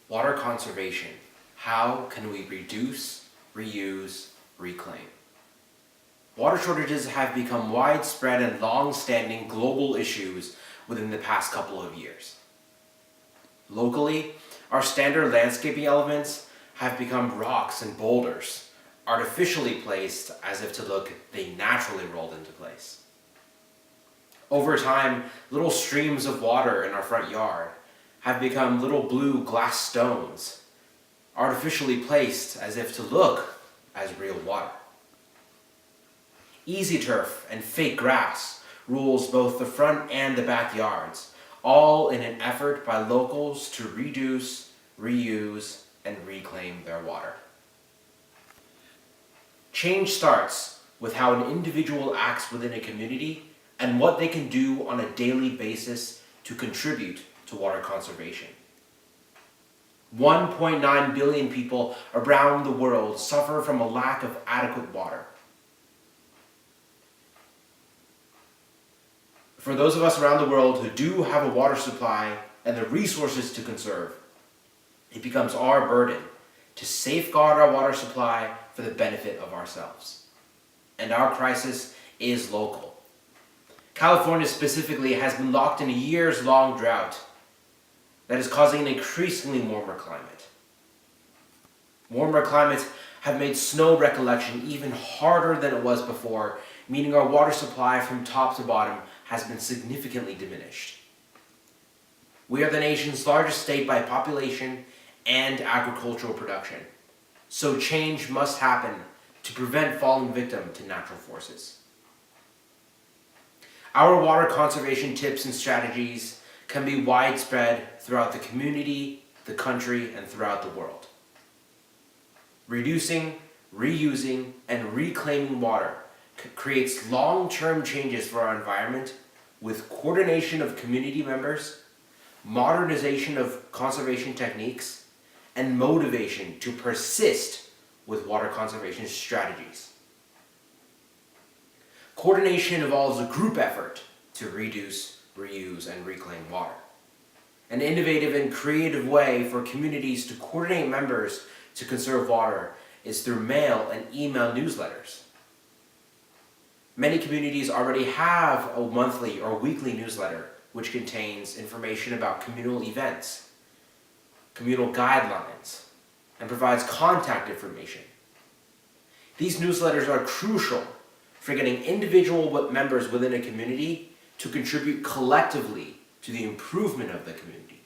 Water conservation. How can we reduce, reuse, reclaim? Water shortages have become widespread and long-standing global issues within the past couple of years. Locally, our standard landscaping elements have become rocks and boulders, artificially placed as if to look they naturally rolled into place. Over time, little streams of water in our front yard have become little blue glass stones, artificially placed as if to look as real water. Easy turf and fake grass rules both the front and the backyards, all in an effort by locals to reduce, reuse, and reclaim their water. Change starts with how an individual acts within a community and what they can do on a daily basis to contribute to water conservation. 1.9 billion people around the world suffer from a lack of adequate water. For those of us around the world who do have a water supply and the resources to conserve, it becomes our burden to safeguard our water supply for the benefit of ourselves. And our crisis is local. California specifically has been locked in a years-long drought that is causing an increasingly warmer climate. Warmer climates have made snow recollection even harder than it was before, meaning our water supply from top to bottom has been significantly diminished. We are the nation's largest state by population and agricultural production, so change must happen to prevent falling victim to natural forces. Our water conservation tips and strategies can be widespread throughout the community, the country, and throughout the world. Reducing, reusing, and reclaiming water creates long-term changes for our environment with coordination of community members, modernization of conservation techniques, and motivation to persist with water conservation strategies. Coordination involves a group effort to reduce, reuse, and reclaim water. An innovative and creative way for communities to coordinate members to conserve water is through mail and email newsletters. Many communities already have a monthly or weekly newsletter which contains information about communal events, communal guidelines, and provides contact information. These newsletters are crucial for getting individual members within a community to contribute collectively to the improvement of the community.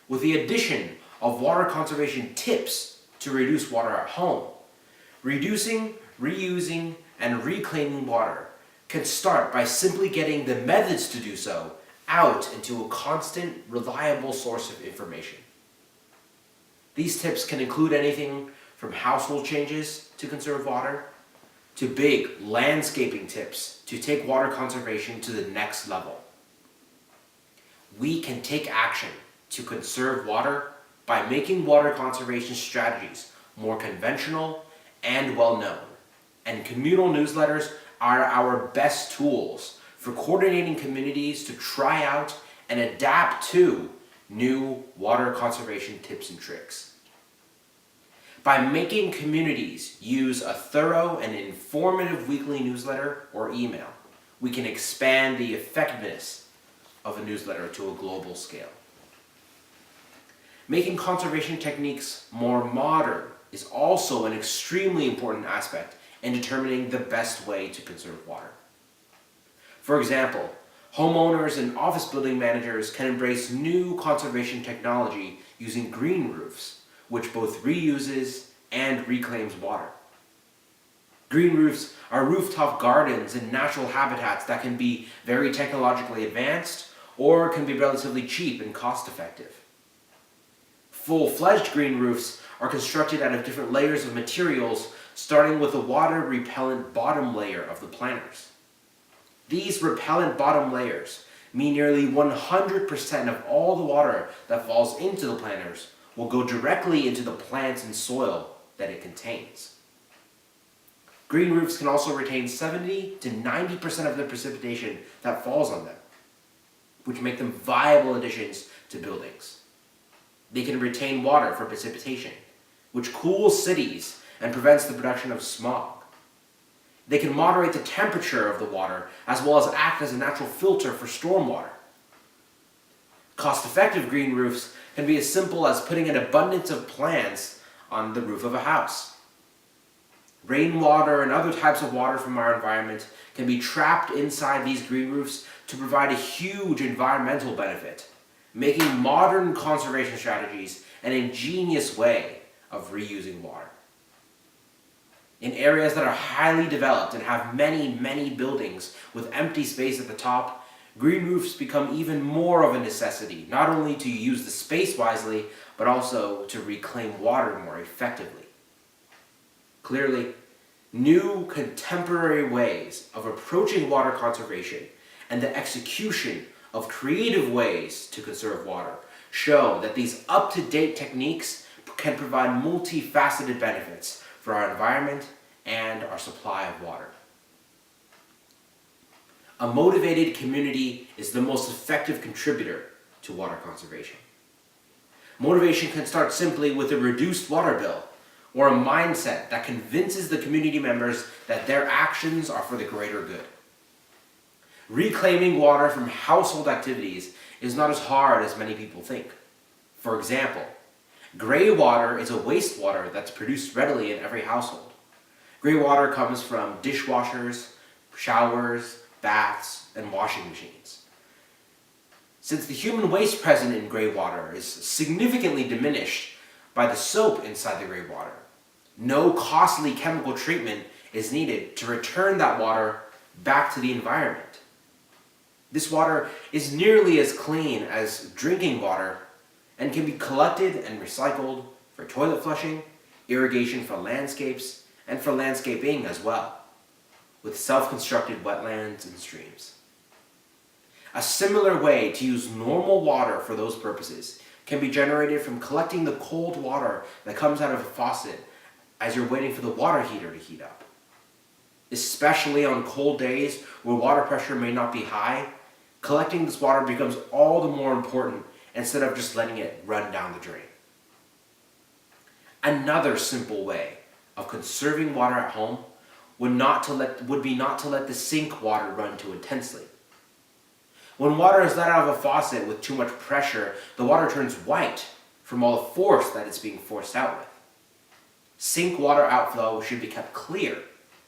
With the addition of water conservation tips to reduce water at home, reducing, reusing, and reclaiming water can start by simply getting the methods to do so out into a constant, reliable source of information. These tips can include anything from household changes to conserve water, to big landscaping tips to take water conservation to the next level. We can take action to conserve water by making water conservation strategies more conventional and well-known. And communal newsletters are our best tools for coordinating communities to try out and adapt to new water conservation tips and tricks. By making communities use a thorough and informative weekly newsletter or email, we can expand the effectiveness of a newsletter to a global scale. Making conservation techniques more modern is also an extremely important aspect in determining the best way to conserve water. For example, homeowners and office building managers can embrace new conservation technology using green roofs, which both reuses and reclaims water. Green roofs are rooftop gardens and natural habitats that can be very technologically advanced or can be relatively cheap and cost-effective. Full-fledged green roofs are constructed out of different layers of materials, starting with the water-repellent bottom layer of the planters. These repellent bottom layers mean nearly 100% of all the water that falls into the planters will go directly into the plants and soil that it contains. Green roofs can also retain 70 to 90% of the precipitation that falls on them, which make them viable additions to buildings. They can retain water for precipitation, which cools cities and prevents the production of smog. They can moderate the temperature of the water as well as act as a natural filter for stormwater. Cost-effective green roofs can be as simple as putting an abundance of plants on the roof of a house. Rainwater and other types of water from our environment can be trapped inside these green roofs to provide a huge environmental benefit, making modern conservation strategies an ingenious way of reusing water. In areas that are highly developed and have many buildings with empty space at the top, green roofs become even more of a necessity, not only to use the space wisely, but also to reclaim water more effectively. Clearly, new contemporary ways of approaching water conservation and the execution of creative ways to conserve water show that these up-to-date techniques can provide multifaceted benefits for our environment and our supply of water. A motivated community is the most effective contributor to water conservation. Motivation can start simply with a reduced water bill or a mindset that convinces the community members that their actions are for the greater good. Reclaiming water from household activities is not as hard as many people think. For example, gray water is a wastewater that's produced readily in every household. Gray water comes from dishwashers, showers, baths, and washing machines. Since the human waste present in gray water is significantly diminished by the soap inside the gray water, no costly chemical treatment is needed to return that water back to the environment. This water is nearly as clean as drinking water and can be collected and recycled for toilet flushing, irrigation for landscapes, and for landscaping as well, with self-constructed wetlands and streams. A similar way to use normal water for those purposes can be generated from collecting the cold water that comes out of a faucet as you're waiting for the water heater to heat up. Especially on cold days where water pressure may not be high, collecting this water becomes all the more important instead of just letting it run down the drain. Another simple way of conserving water at home would be not to let the sink water run too intensely. When water is let out of a faucet with too much pressure, the water turns white from all the force that it's being forced out with. Sink water outflow should be kept clear,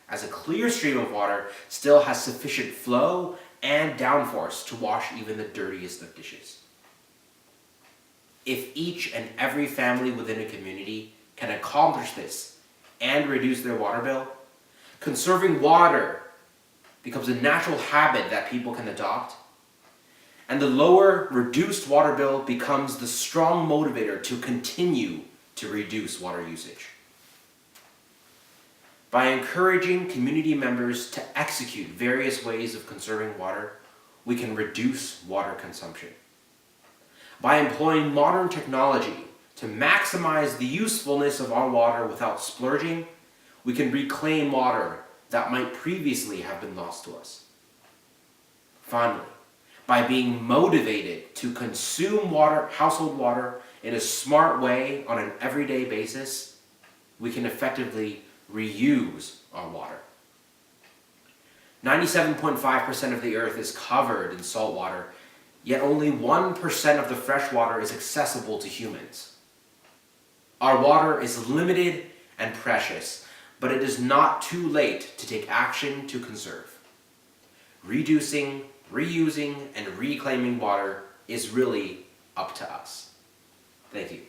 as a clear stream of water still has sufficient flow and downforce to wash even the dirtiest of dishes. If each and every family within a community can accomplish this and reduce their water bill, conserving water becomes a natural habit that people can adopt, and the lower, reduced water bill becomes the strong motivator to continue to reduce water usage. By encouraging community members to execute various ways of conserving water, we can reduce water consumption. By employing modern technology to maximize the usefulness of our water without splurging, we can reclaim water that might previously have been lost to us. Finally, by being motivated to consume household water in a smart way on an everyday basis, we can effectively reuse our water. 97.5% of the earth is covered in salt water, yet only 1% of the fresh water is accessible to humans. Our water is limited and precious, but it is not too late to take action to conserve. Reducing, reusing, and reclaiming water is really up to us. Thank you.